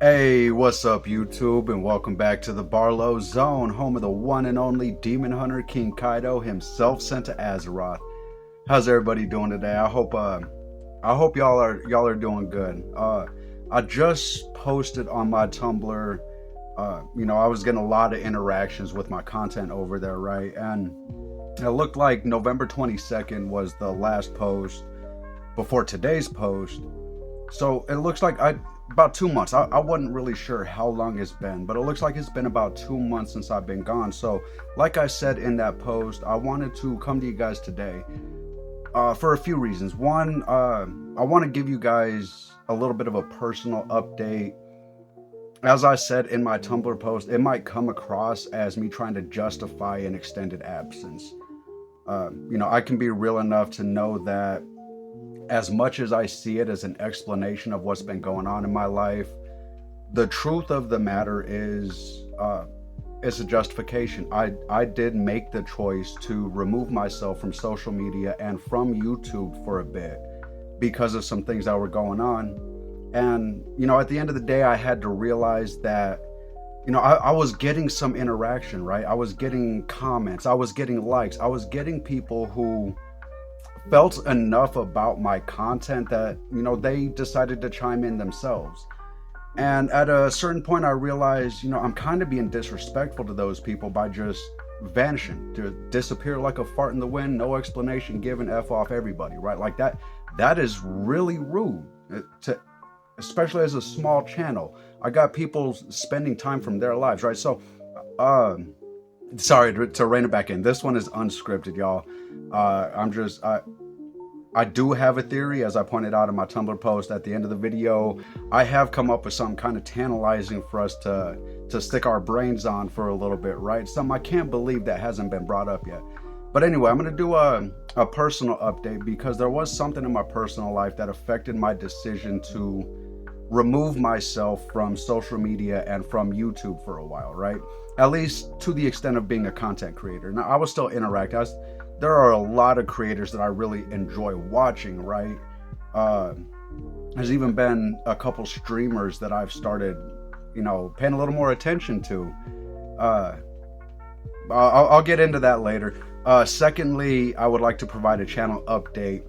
Hey, what's up, YouTube, and welcome back to the Barlo Zone, home of the one and only Demon Hunter King Kaido, himself sent to Azeroth. How's everybody doing today? I hope y'all are doing good. I just posted on my Tumblr. I was getting a lot of interactions with my content over there, right? And it looked like November 22nd was the last post before today's post. So it looks like about 2 months. I wasn't really sure how long it's been, but it looks like it's been about 2 months since I've been gone. So, like I said in that post, I wanted to come to you guys today for a few reasons. One, I want to give you guys a little bit of a personal update. As I said in my Tumblr post, it might come across as me trying to justify an extended absence. I can be real enough to know that as much as I see it as an explanation of what's been going on in my life, the truth of the matter is it's a justification. I did make the choice to remove myself from social media and from YouTube for a bit because of some things that were going on. And, at the end of the day, I had to realize that, I was getting some interaction, right? I was getting comments, I was getting likes, I was getting people who felt enough about my content that they decided to chime in themselves. And at a certain point I realized I'm kind of being disrespectful to those people by just vanishing, to disappear like a fart in the wind, no explanation given, F off everybody, right? Like that is really rude, to especially as a small channel. I got people spending time from their lives, right? So sorry to rein it back in. This one is unscripted, y'all. I do have a theory, as I pointed out in my Tumblr post at the end of the video. I have come up with something kind of tantalizing for us to stick our brains on for a little bit, right? Something I can't believe that hasn't been brought up yet. But anyway, I'm going to do a personal update because there was something in my personal life that affected my decision to remove myself from social media and from YouTube for a while, right? At least to the extent of being a content creator. Now, I was still interacting. There are a lot of creators that I really enjoy watching, right? There's even been a couple streamers that I've started, paying a little more attention to. I'll get into that later. Secondly, I would like to provide a channel update.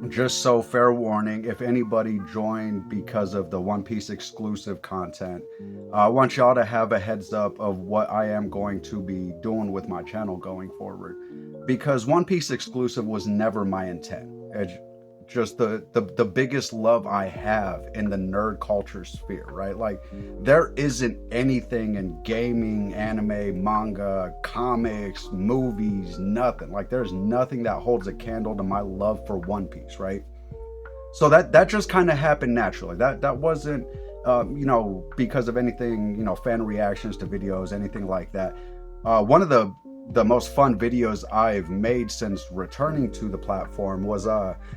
Just so, fair warning, if anybody joined because of the One Piece exclusive content, I want y'all to have a heads up of what I am going to be doing with my channel going forward. Because One Piece exclusive was never my intent. It's just the biggest love I have in the nerd culture sphere, right? Like, there isn't anything in gaming, anime, manga, comics, movies, nothing. Like, there's nothing that holds a candle to my love for One Piece, right? So that just kind of happened naturally. That wasn't because of anything, fan reactions to videos, anything like that. One of the most fun videos I've made since returning to the platform was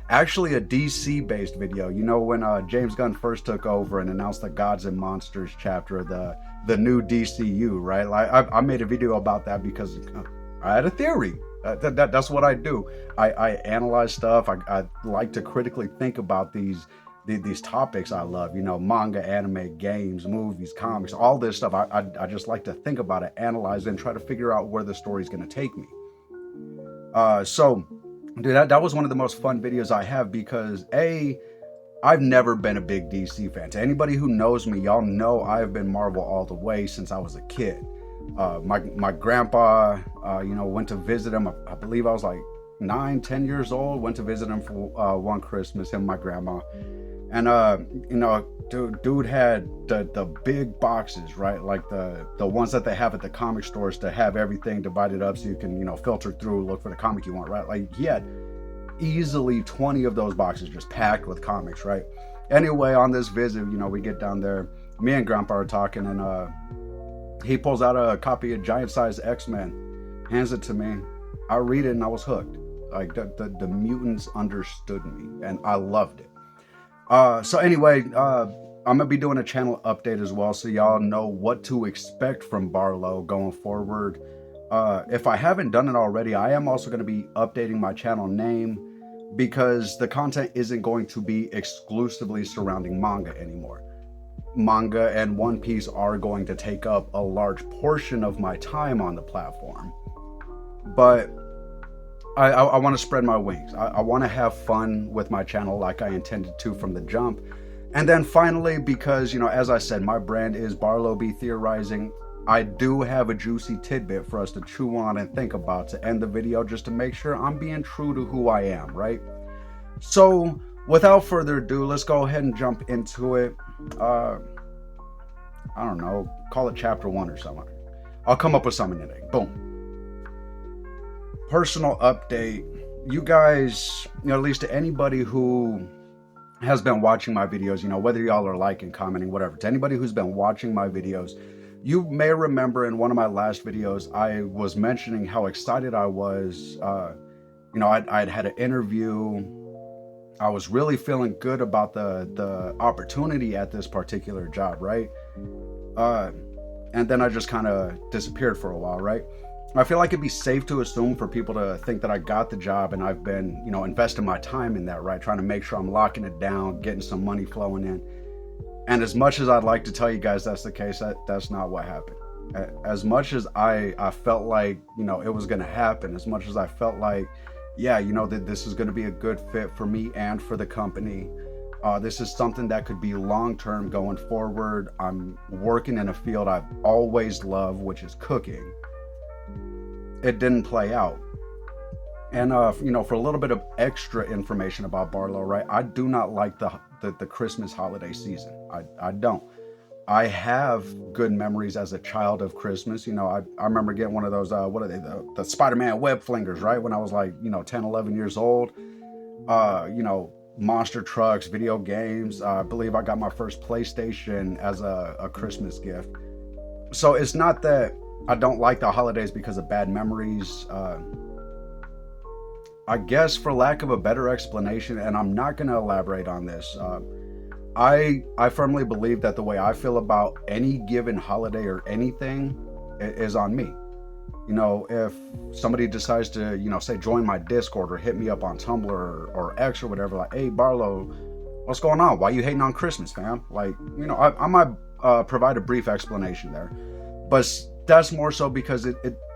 actually a DC based video. When James Gunn first took over and announced the Gods and Monsters chapter of the new DCU, right? Like, I made a video about that because I had a theory. That's what I do. I analyze stuff. I like to critically think about these topics I love, manga, anime, games, movies, comics, all this stuff. I just like to think about it, analyze it, and try to figure out where the story's going to take me. So, dude, that was one of the most fun videos I have because, I've never been a big DC fan. To anybody who knows me, y'all know I've been Marvel all the way since I was a kid. My grandpa, went to visit him. I believe I was like 9-10 years old. Went to visit him for one Christmas, him and my grandma. And dude had the big boxes, right? Like the ones that they have at the comic stores to have everything divided up so you can filter through, look for the comic you want, right? Like, he had easily 20 of those boxes just packed with comics, right? Anyway, on this visit, we get down there, me and Grandpa are talking, and he pulls out a copy of Giant Size X-Men, hands it to me. I read it and I was hooked. Like, the mutants understood me, and I loved it. So anyway, I'm gonna be doing a channel update as well, so y'all know what to expect from Barlo going forward. If I haven't done it already, I am also going to be updating my channel name because the content isn't going to be exclusively surrounding manga anymore. manga and One Piece are going to take up a large portion of my time on the platform. But I want to spread my wings. I want to have fun with my channel like I intended to from the jump. And then finally, because, as I said, my brand is Barlo B Theorizing, I do have a juicy tidbit for us to chew on and think about to end the video, just to make sure I'm being true to who I am, right? So without further ado, let's go ahead and jump into it. I don't know, call it chapter 1 or something. I'll come up with something today. Boom. Personal update. You guys, at least to anybody who has been watching my videos, whether y'all are liking, commenting, whatever, to anybody who's been watching my videos, you may remember in one of my last videos, I was mentioning how excited I was. I'd had an interview. I was really feeling good about the opportunity at this particular job, right? And then I just kind of disappeared for a while, right? I feel like it'd be safe to assume for people to think that I got the job and I've been, investing my time in that, right? Trying to make sure I'm locking it down, getting some money flowing in. And as much as I'd like to tell you guys that's the case, that's not what happened. As much as I felt like, it was going to happen, as much as I felt like, yeah, that this is going to be a good fit for me and for the company. This is something that could be long-term going forward. I'm working in a field I've always loved, which is cooking. It didn't play out. And for a little bit of extra information about Barlo, right? I do not like the Christmas holiday season. I don't. I have good memories as a child of Christmas. I remember getting one of those, what are they, the Spider-Man web flingers, right? When I was like, 10, 11 years old. Monster trucks, video games. I believe I got my first PlayStation as a Christmas gift. So it's not that I don't like the holidays because of bad memories. I guess for lack of a better explanation, and I'm not going to elaborate on this, I firmly believe that the way I feel about any given holiday or anything is on me. If somebody decides to, say join my Discord or hit me up on Tumblr or X or whatever, like, hey, Barlo, what's going on? Why you hating on Christmas, fam? Like, I might provide a brief explanation there. But that's more so because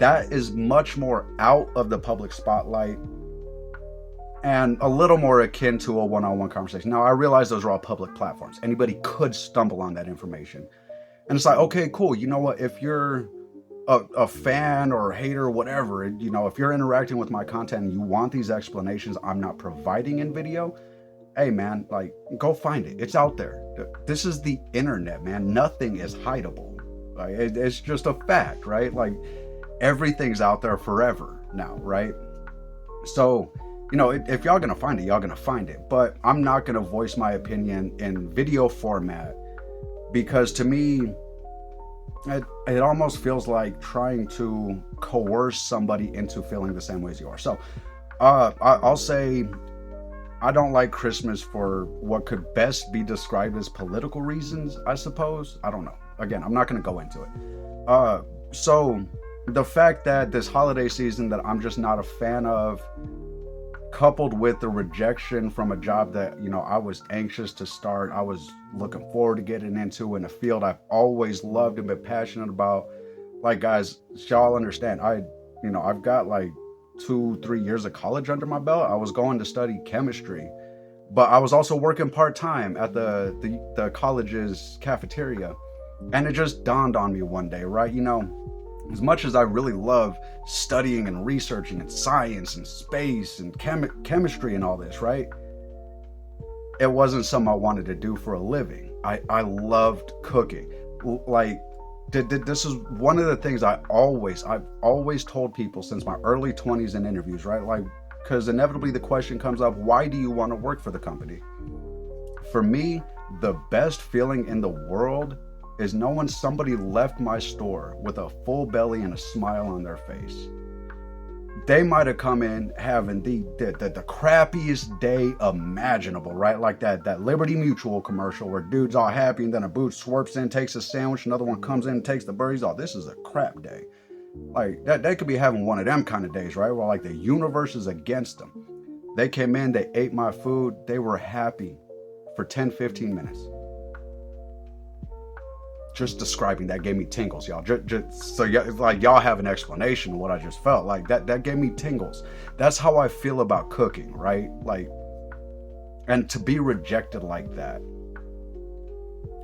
that is much more out of the public spotlight and a little more akin to a one-on-one conversation. Now, I realize those are all public platforms. Anybody could stumble on that information. And it's like, okay, cool. You know what? If you're a fan or a hater or whatever, if you're interacting with my content and you want these explanations I'm not providing in video, hey, man, like, go find it. It's out there. This is the internet, man. Nothing is hideable. Like, it's just a fact, right? Like, everything's out there forever now, right? So, if y'all gonna find it, y'all gonna find it. But I'm not gonna voice my opinion in video format because to me, it almost feels like trying to coerce somebody into feeling the same way as you are. So, I'll say I don't like Christmas for what could best be described as political reasons, I suppose. I don't know. Again, I'm not going to go into it. So the fact that this holiday season that I'm just not a fan of, coupled with the rejection from a job that, I was anxious to start, I was looking forward to getting into in a field I've always loved and been passionate about. Like, guys, y'all understand, I've got like 2-3 years of college under my belt. I was going to study chemistry, but I was also working part-time at the college's cafeteria. And it just dawned on me one day, right? As much as I really love studying and researching and science and space and chemistry and all this, right? It wasn't something I wanted to do for a living. I loved cooking. Like, this is one of the things I've always told people since my early 20s in interviews, right? Like, because inevitably the question comes up, why do you want to work for the company? For me, the best feeling in the world is knowing somebody left my store with a full belly and a smile on their face. They might have come in having the crappiest day imaginable, right? Like that Liberty Mutual commercial where dude's all happy and then a boot swerps in, takes a sandwich, another one comes in and takes the burgers. Oh, this is a crap day. Like, that they could be having one of them kind of days, right? Where like the universe is against them. They came in, they ate my food, they were happy for 10, 15 minutes. just describing that gave me tingles, y'all. Just so y'all have an explanation of what I just felt. Like that gave me tingles. That's how I feel about cooking, right? Like, and to be rejected like that,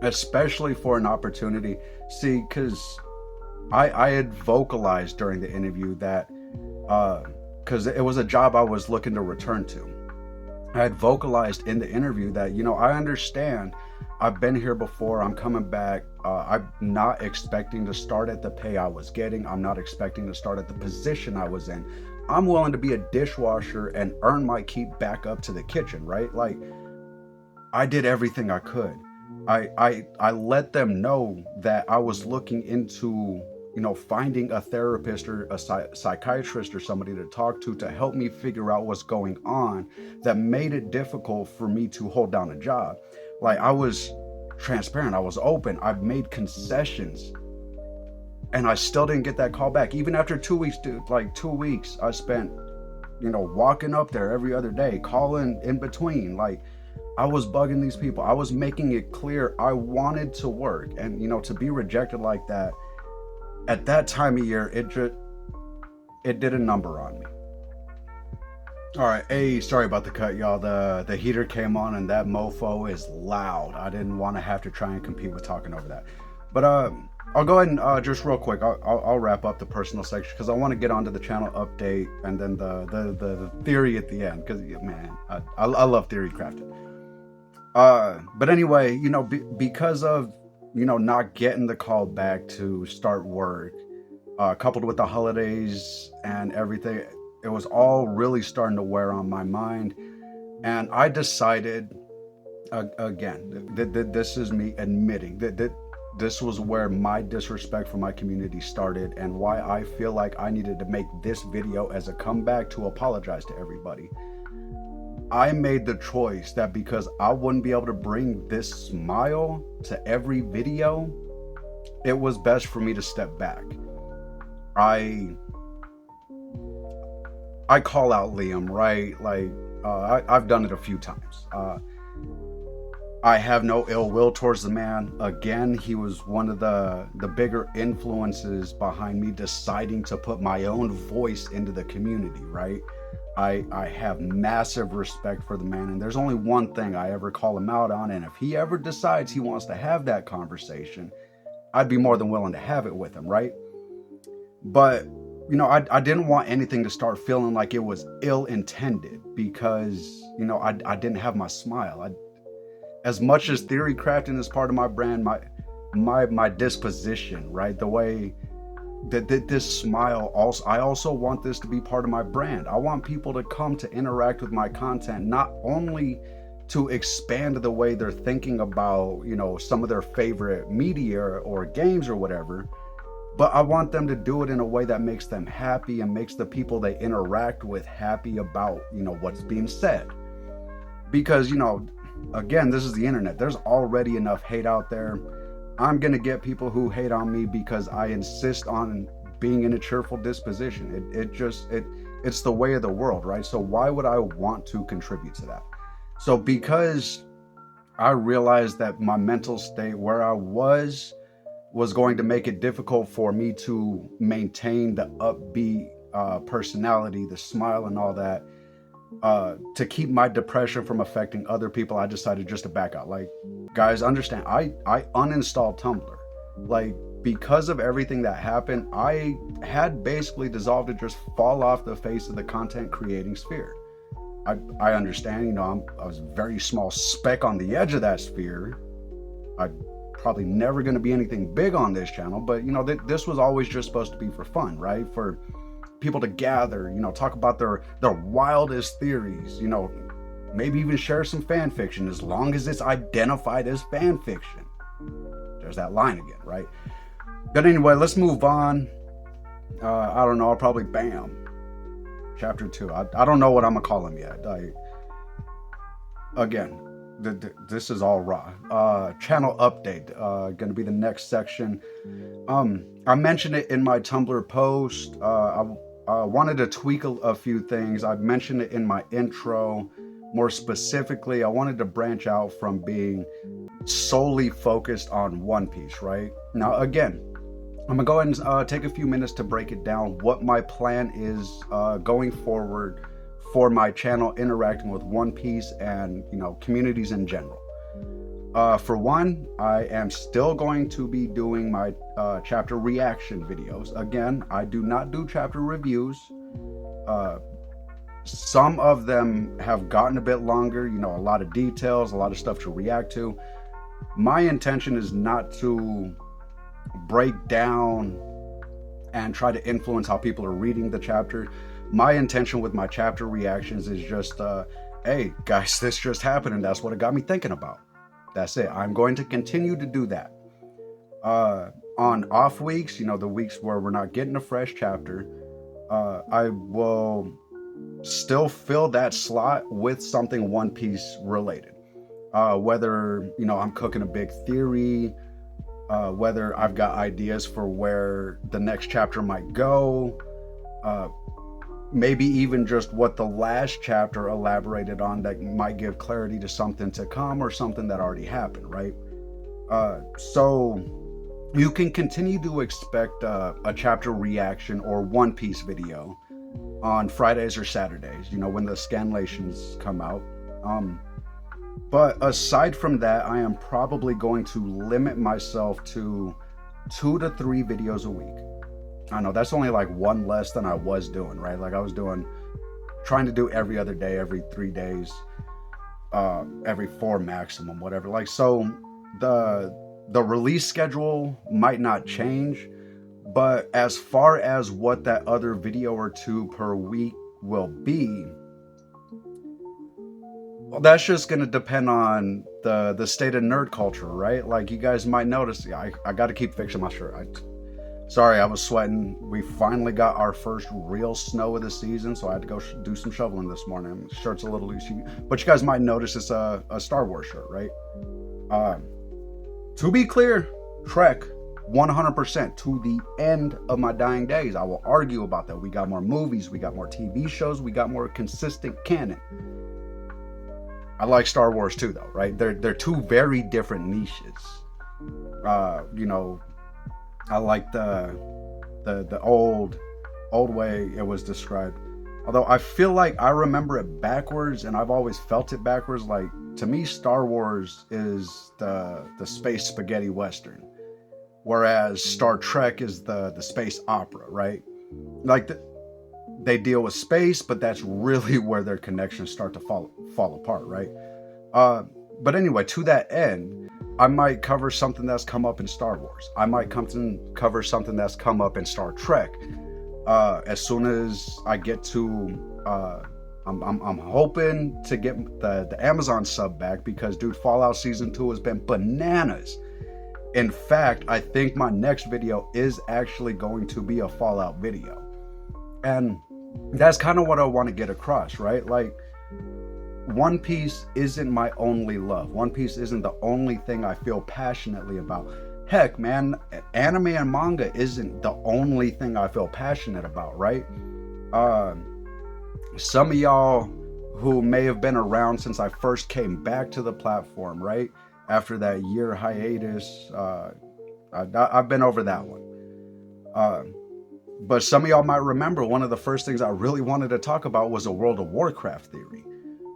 especially for an opportunity. See, because I had vocalized during the interview that because it was a job I was looking to return to. I had vocalized in the interview that, I understand. I've been here before. I'm coming back. I'm not expecting to start at the pay I was getting. I'm not expecting to start at the position I was in. I'm willing to be a dishwasher and earn my keep back up to the kitchen, right? Like, I did everything I could. I let them know that I was looking into, finding a therapist or a psychiatrist or somebody to talk to help me figure out what's going on that made it difficult for me to hold down a job. Like, I was transparent. I was open. I've made concessions. And I still didn't get that call back. Even after 2 weeks, dude, like 2 weeks, I spent, walking up there every other day, calling in between. Like, I was bugging these people. I was making it clear I wanted to work. And, to be rejected like that, at that time of year, it did a number on me. All right, hey, sorry about the cut, y'all. The heater came on and that mofo is loud. I didn't want to have to try and compete with talking over that. But I'll go ahead and just real quick, I'll wrap up the personal section because I want to get onto the channel update and then the theory at the end because, man, I love theory crafting. But anyway, because of, not getting the call back to start work, coupled with the holidays and everything, it was all really starting to wear on my mind. And I decided, again, this is me admitting that this was where my disrespect for my community started and why I feel like I needed to make this video as a comeback to apologize to everybody. I made the choice that because I wouldn't be able to bring this smile to every video, it was best for me to step back. I call out Liam, right? Like, I've done it a few times. I have no ill will towards the man. Again, he was one of the bigger influences behind me deciding to put my own voice into the community, right? I have massive respect for the man, and there's only one thing I ever call him out on, and if he ever decides he wants to have that conversation, I'd be more than willing to have it with him, right? But, I didn't want anything to start feeling like it was ill-intended because, I didn't have my smile. As much as theory crafting is part of my brand, my disposition, right? The way that this smile also, I also want this to be part of my brand. I want people to come to interact with my content, not only to expand the way they're thinking about, some of their favorite media or games or whatever, but I want them to do it in a way that makes them happy and makes the people they interact with happy about, what's being said. Because, again, this is the internet. There's already enough hate out there. I'm going to get people who hate on me because I insist on being in a cheerful disposition. It's the way of the world, right? So why would I want to contribute to that? So because I realized that my mental state where I was going to make it difficult for me to maintain the upbeat personality, the smile and all that, to keep my depression from affecting other people, I decided just to back out. Like, guys, understand, I uninstalled Tumblr. Like, because of everything that happened, I had basically dissolved to just fall off the face of the content creating sphere. I understand, I was a very small speck on the edge of that sphere. I'm probably never going to be anything big on this channel, but this was always just supposed to be for fun, right? For people to gather, talk about their wildest theories, maybe even share some fan fiction as long as it's identified as fan fiction. There's that line again, right? But anyway, let's move on. I don't know, I'll probably chapter 2. I don't know what I'm gonna call him yet. Again, this is all raw. Channel update, gonna be the next section. I mentioned it in my Tumblr post. I wanted to tweak a few things. I mentioned it in my intro. More specifically, I wanted to branch out from being solely focused on One Piece, right? Now, again, I'm gonna go ahead and take a few minutes to break it down what my plan is going forward for my channel interacting with One Piece and communities in general. For one, I am still going to be doing my chapter reaction videos. Again, I do not do chapter reviews. Some of them have gotten a bit longer, a lot of details, a lot of stuff to react to. My intention is not to break down and try to influence how people are reading the chapter. My intention with my chapter reactions is just, hey guys, this just happened and that's what it got me thinking about. That's it. I'm going to continue to do that. On off weeks, the weeks where we're not getting a fresh chapter, I will still fill that slot with something One Piece related. Whether, I'm cooking a big theory, whether I've got ideas for where the next chapter might go, maybe even just what the last chapter elaborated on that might give clarity to something to come or something that already happened, right? So you can continue to expect a chapter reaction or One Piece video on Fridays or Saturdays, when the scanlations come out. But aside from that, I am probably going to limit myself to 2 to 3 videos a week. I know that's only like one less than I was doing, right? Like I was trying to do every other day, every 3 days, every 4 maximum, whatever. Like, so the release schedule might not change, but as far as what that other video or 2 per week will be, well, that's just going to depend on the state of nerd culture, right? Like you guys might notice, I got to keep fixing my shirt. Sorry, I was sweating. We finally got our first real snow of the season, so I had to go do some shoveling this morning. Shirt's a little loose, but you guys might notice it's a Star Wars shirt, right? To be clear, Trek, 100% to the end of my dying days. I will argue about that. We got more movies, we got more TV shows, we got more consistent canon. I like Star Wars too, though, right? They're 2 very different niches. I like the old way it was described. Although I feel like I remember it backwards, and I've always felt it backwards. Like, to me, Star Wars is the space spaghetti western, whereas Star Trek is the space opera, right? Like they deal with space, but that's really where their connections start to fall apart, right? But anyway, to that end, I might cover something that's come up in Star Wars. I might cover something that's come up in Star Trek. As soon as I get to, I'm hoping to get the Amazon sub back because, dude, Fallout Season 2 has been bananas. In fact, I think my next video is actually going to be a Fallout video. And that's kind of what I want to get across, right? Like, One Piece isn't my only love. One Piece isn't the only thing I feel passionately about. Heck, man, anime and manga isn't the only thing I feel passionate about, right? Some of y'all who may have been around since I first came back to the platform, right? After that year hiatus, I've been over that one. But some of y'all might remember one of the first things I really wanted to talk about was a World of Warcraft theory.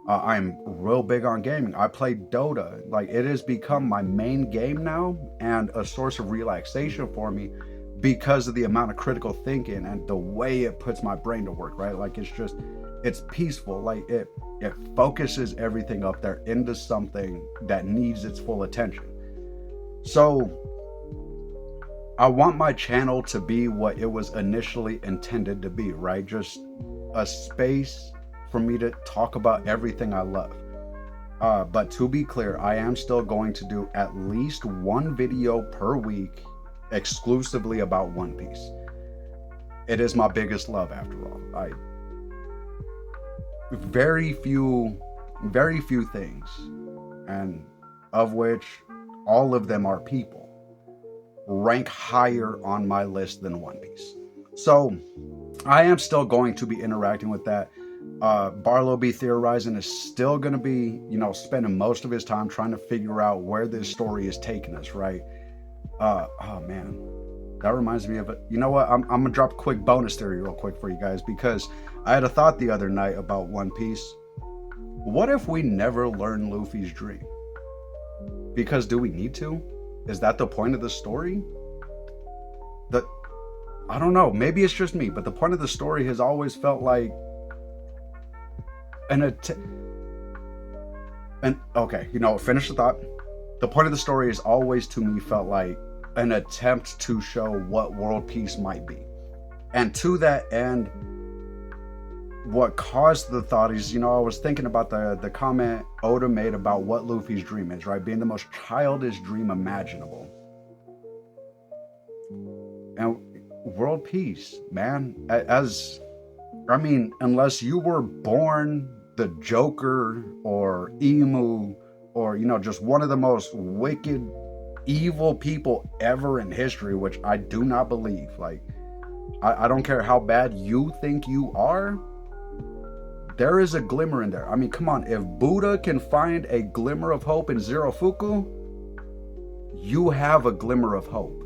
I'm real big on gaming. I play Dota. Like, it has become my main game now and a source of relaxation for me because of the amount of critical thinking and the way it puts my brain to work, right? Like, it's peaceful. Like, it focuses everything up there into something that needs its full attention. So I want my channel to be what it was initially intended to be, right? Just a space for me to talk about everything I love. But to be clear, I am still going to do at least 1 video per week exclusively about One Piece. It is my biggest love, after all. Very few things, and of which all of them are people, rank higher on my list than One Piece. So I am still going to be interacting with that. Barlo be theorizing is still going to be, spending most of his time trying to figure out where this story is taking us, right? Oh man, that reminds me of it. You know what? I'm gonna drop a quick bonus theory real quick for you guys, because I had a thought the other night about One Piece. What if we never learn Luffy's dream? Because do we need to? Is that the point of the story? I don't know. Maybe it's just me, but the point of the story has always felt like okay, finish the thought. The point of the story has always to me felt like an attempt to show what world peace might be. And to that end, what caused the thought is, I was thinking about the comment Oda made about what Luffy's dream is, right? Being the most childish dream imaginable. And world peace, man. Unless you were born the Joker or Emu or, just one of the most wicked, evil people ever in history, which I do not believe. Like, I don't care how bad you think you are, there is a glimmer in there. I mean, come on, if Buddha can find a glimmer of hope in Zerofuku, you have a glimmer of hope.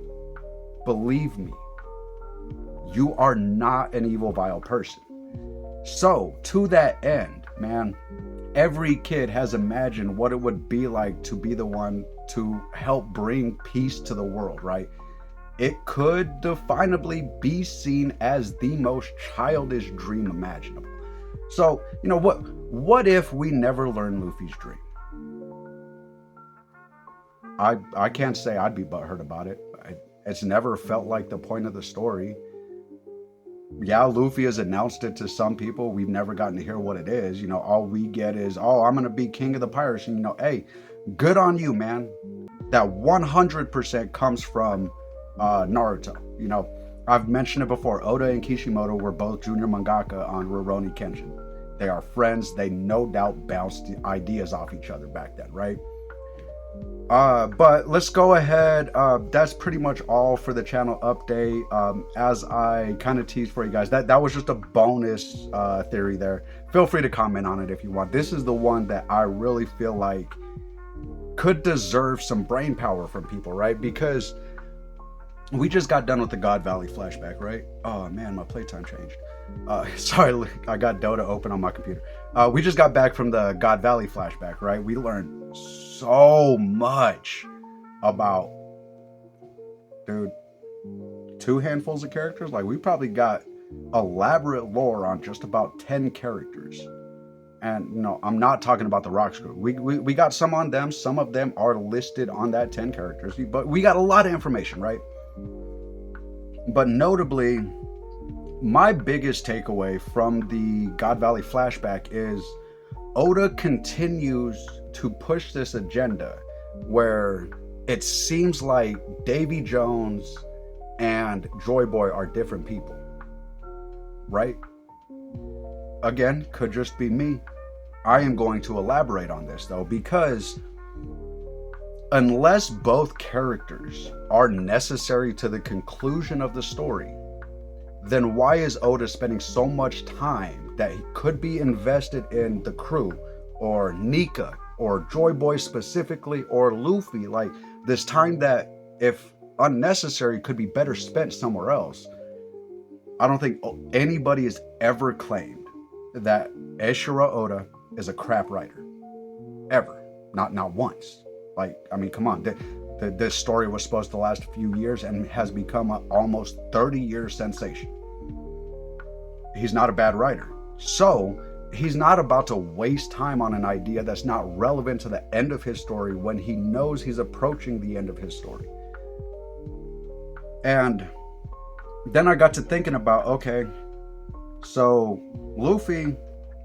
Believe me, you are not an evil, vile person. So, to that end, man, every kid has imagined what it would be like to be the one to help bring peace to the world, right? It could definably be seen as the most childish dream imaginable. So, what if we never learn Luffy's dream? I can't say I'd be butthurt about it. It's never felt like the point of the story. Yeah, Luffy has announced it to some people. We've never gotten to hear what it is. All we get is, oh, I'm going to be king of the pirates. And, hey, good on you, man. That 100% comes from Naruto. I've mentioned it before. Oda and Kishimoto were both junior mangaka on Rurouni Kenshin. They are friends. They no doubt bounced ideas off each other back then, right? But let's go ahead. That's pretty much all for the channel update. As I kind of teased for you guys, that was just a bonus theory there. Feel free to comment on it if you want. This is the one that I really feel like could deserve some brain power from people, right? Because we just got done with the God Valley flashback, right? Oh man, my playtime changed. Sorry, I got Dota open on my computer. We just got back from the God Valley flashback, right? We learned so much about, dude, 2 handfuls of characters. Like, we probably got elaborate lore on just about 10 characters. And I'm not talking about the Rocks group. We got some on them. Some of them are listed on that 10 characters, but we got a lot of information, right? But notably, my biggest takeaway from the God Valley flashback is Oda continues to push this agenda where it seems like Davy Jones and Joy Boy are different people, right? Again, could just be me. I am going to elaborate on this though, because unless both characters are necessary to the conclusion of the story, then why is Oda spending so much time that he could be invested in the crew or Nika or Joy Boy specifically or Luffy? Like, this time that, if unnecessary, could be better spent somewhere else. I don't think anybody has ever claimed that Eiichiro Oda is a crap writer. Ever. Not once. Like, I mean, come on. This story was supposed to last a few years and has become an almost 30-year sensation. He's not a bad writer. So, he's not about to waste time on an idea that's not relevant to the end of his story when he knows he's approaching the end of his story. And then I got to thinking about, okay, so Luffy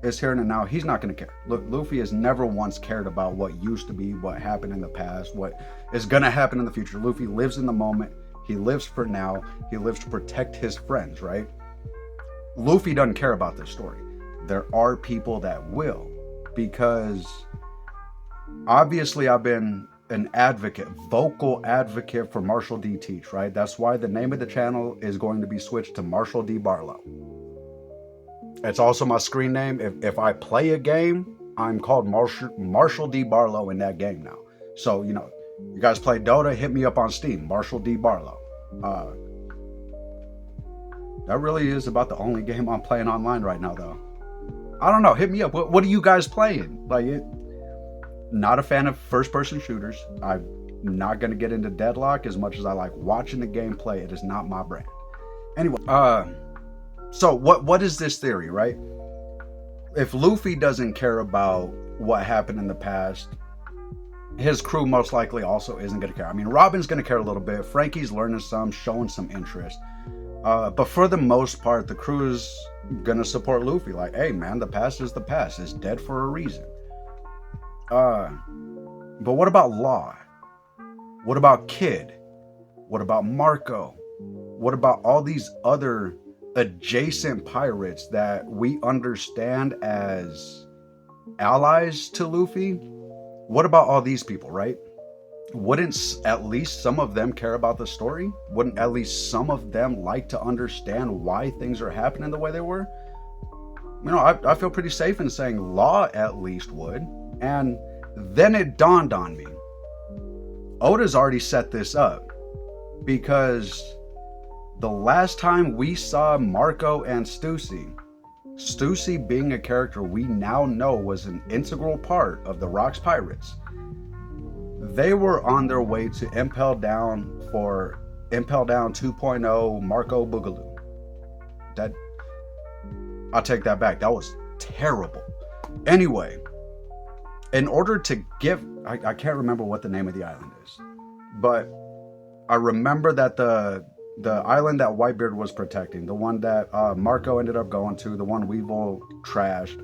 is here and now. He's not going to care. Look, Luffy has never once cared about what used to be, what happened in the past, what is going to happen in the future. Luffy lives in the moment. He lives for now. He lives to protect his friends, right? Luffy doesn't care about this story. There are people that will, because obviously I've been an advocate, vocal advocate for Marshall D. Teach, right? That's why the name of the channel is going to be switched to Marshall D. Barlo. It's also my screen name. If I play a game, I'm called Marshall D. Barlow in that game now. So, you guys play Dota, hit me up on Steam, Marshall D. Barlow. That really is about the only game I'm playing online right now, though. I don't know. Hit me up. What are you guys playing? Not a fan of first-person shooters. I'm not going to get into Deadlock as much as I like watching the gameplay. It is not my brand. Anyway, so what is this theory, right? If Luffy doesn't care about what happened in the past, his crew most likely also isn't going to care. I mean, Robin's going to care a little bit. Frankie's learning some, showing some interest. But for the most part, the crew is going to support Luffy. Like, hey, man, the past is the past. It's dead for a reason. But what about Law? What about Kid? What about Marco? What about all these other adjacent pirates that we understand as allies to Luffy? What about all these people, right? Wouldn't at least some of them care about the story? Wouldn't at least some of them like to understand why things are happening the way they were? I feel pretty safe in saying Law at least would. And then it dawned on me. Oda's already set this up, because the last time we saw Marco and Stussy being a character we now know was an integral part of the Rocks Pirates, they were on their way to Impel Down for Impel Down 2.0 Marco Boogaloo. I'll take that back. That was terrible. Anyway, in order to give, I can't remember what the name of the island is, but I remember that the island that Whitebeard was protecting, the one that Marco ended up going to, the one Weevil trashed,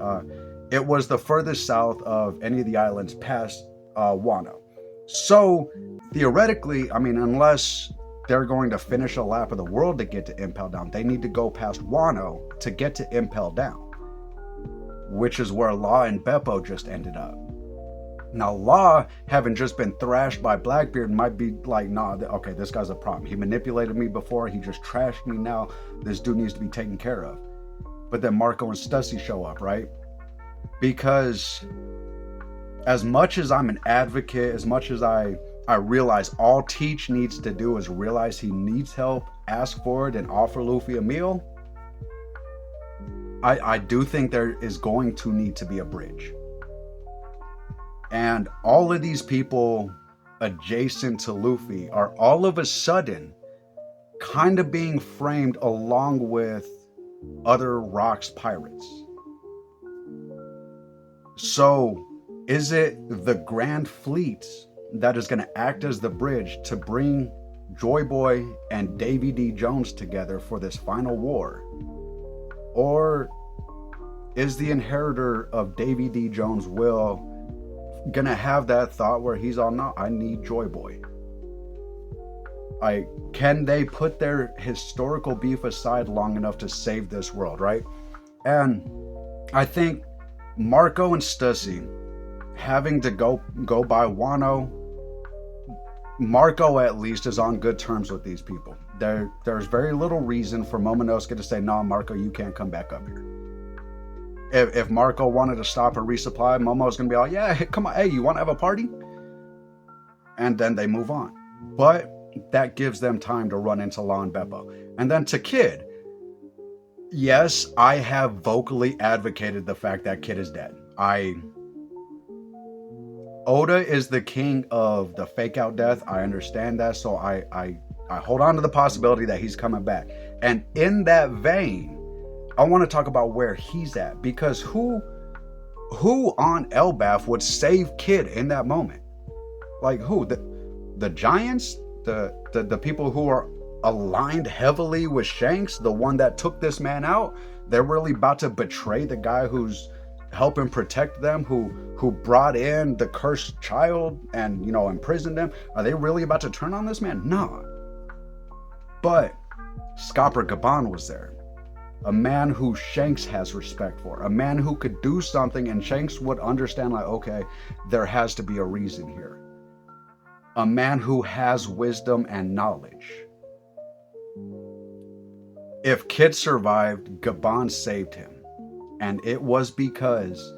it was the furthest south of any of the islands past Wano. So theoretically, I mean, unless they're going to finish a lap of the world to get to Impel Down, they need to go past Wano to get to Impel Down, which is where Law and Beppo just ended up. Now, Law, having just been thrashed by Blackbeard, might be like, nah, okay, this guy's a problem. He manipulated me before, he just trashed me now. This dude needs to be taken care of. But then Marco and Stussy show up, right? Because as much as I'm an advocate, as much as I realize all Teach needs to do is realize he needs help, ask for it, and offer Luffy a meal, I do think there is going to need to be a bridge. And all of these people adjacent to Luffy are all of a sudden kind of being framed along with other Rocks pirates. So is it the Grand Fleet that is going to act as the bridge to bring Joy Boy and Davy D. Jones together for this final war? Or is the inheritor of Davy D. Jones' will gonna have that thought where he's all, no, I need Joy Boy? Can they put their historical beef aside long enough to save this world, right? And I think Marco and Stussy having to go by Wano, Marco at least is on good terms with these people. There's very little reason for Momonosuke to say, no, Marco, you can't come back up here. If Marco wanted to stop and resupply, Momo's gonna be like, yeah, come on, hey, you want to have a party? And then they move on. But that gives them time to run into Law and Beppo. And then to Kid, yes, I have vocally advocated the fact that Kid is dead. Oda is the king of the fake out death. I understand that, so I hold on to the possibility that he's coming back. And in that vein, I want to talk about where he's at, because who on Elbaf would save Kid in that moment? Like who? The Giants? The people who are aligned heavily with Shanks, the one that took this man out? They're really about to betray the guy who's helping protect them, who brought in the cursed child and, imprisoned them? Are they really about to turn on this man? Nah. But Scopper Gaban was there. A man who Shanks has respect for. A man who could do something and Shanks would understand, like, okay, there has to be a reason here. A man who has wisdom and knowledge. If Kid survived, Gaban saved him. And it was because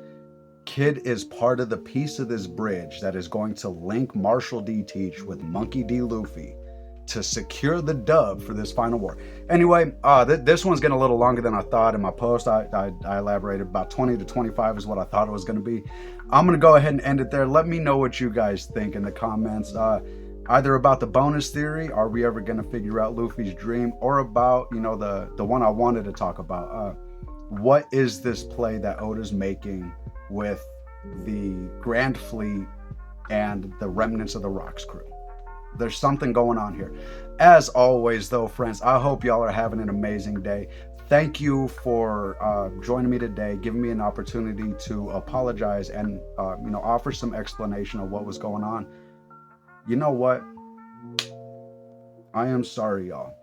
Kid is part of the piece of this bridge that is going to link Marshall D. Teach with Monkey D. Luffy to secure the dub for this final war. Anyway, this one's getting a little longer than I thought. In my post, I elaborated about 20 to 25 is what I thought it was going to be. I'm going to go ahead and end it there. Let me know what you guys think in the comments. Either about the bonus theory, are we ever going to figure out Luffy's dream, or about, you know, the one I wanted to talk about. What is this play that Oda's making with the Grand Fleet and the remnants of the Rocks crew? There's something going on here. As always, though, friends, I hope y'all are having an amazing day. Thank you for joining me today, giving me an opportunity to apologize and offer some explanation of what was going on. You know what? I am sorry, y'all.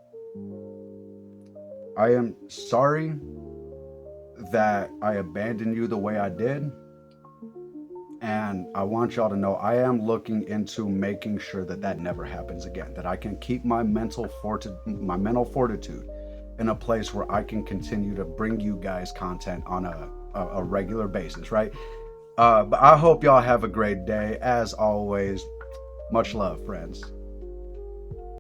I am sorry that I abandoned you the way I did. And I want y'all to know I am looking into making sure that that never happens again, that I can keep my mental fortitude in a place where I can continue to bring you guys content on a regular basis, right? But I hope y'all have a great day. As always, much love, friends.